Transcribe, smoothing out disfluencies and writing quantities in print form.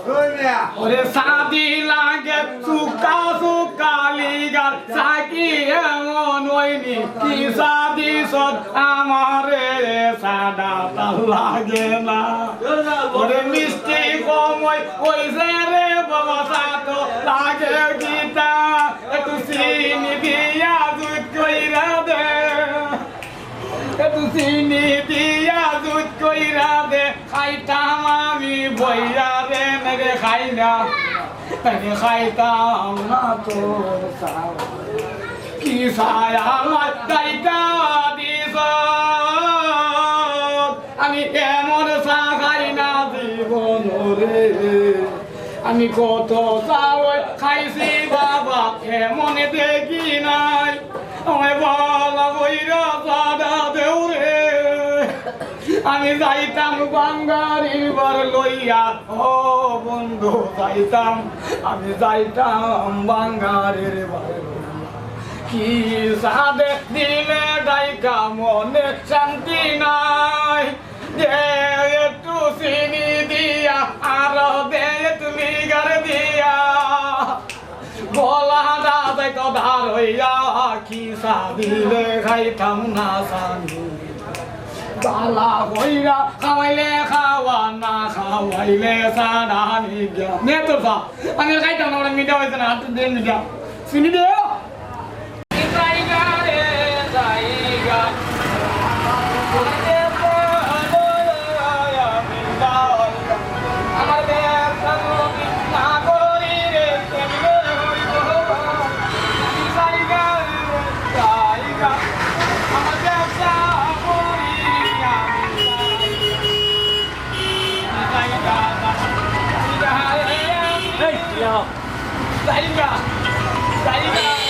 ওরে সাদি লাগে সুকা সুকা লিগার সাকি এমন হইনি কি সাদি সদ আমারে সাদা তাল লাগে না ওরে মিষ্টি কমই ওই যে রে বাবা সাতো লাগে গীতা একটু চিনি দিয়া দুধ কইরা দে একটু চিনি দিয়া দুধ কইরা দে খাইতাম আমি বইরা রে নেগে খাই না নেগে খাইতাম না তো কি সায়া লাইকা দিস আমি কেমন চা খাই না জীবন রে আমি কত চাও খাইছি বাবা কেমন দেখি নাই আমায় বলা বইরা সাদা দেও রে আমি যাইতাম বাঙ্গারির বার লইয়া ও বন্ধু যাইতাম আমি যাইতাম বাঙ্গারির বার কি সাদে দিলে ডাইকা মনে শান্তি নাই দে একটু চিনি দিয়া আর দে একটু লিগার দিয়া গলাটা যাইতো ধার হইয়া কি সাদিলে খাইতাম না সানি বালা হইরা খাওয়াইলে খাওয়া না খাওয়াইলে সাদা নিগা নে তো সা আমি খাইতাম না মিঠা হইছে না হাত দিয়ে মিঠা চিনি দে জায়গা রে জায়গা আমার বেতন না করি রে জায়গা জায়গা আমার ব্যবসা করি জায়গা জায়গা জায়গা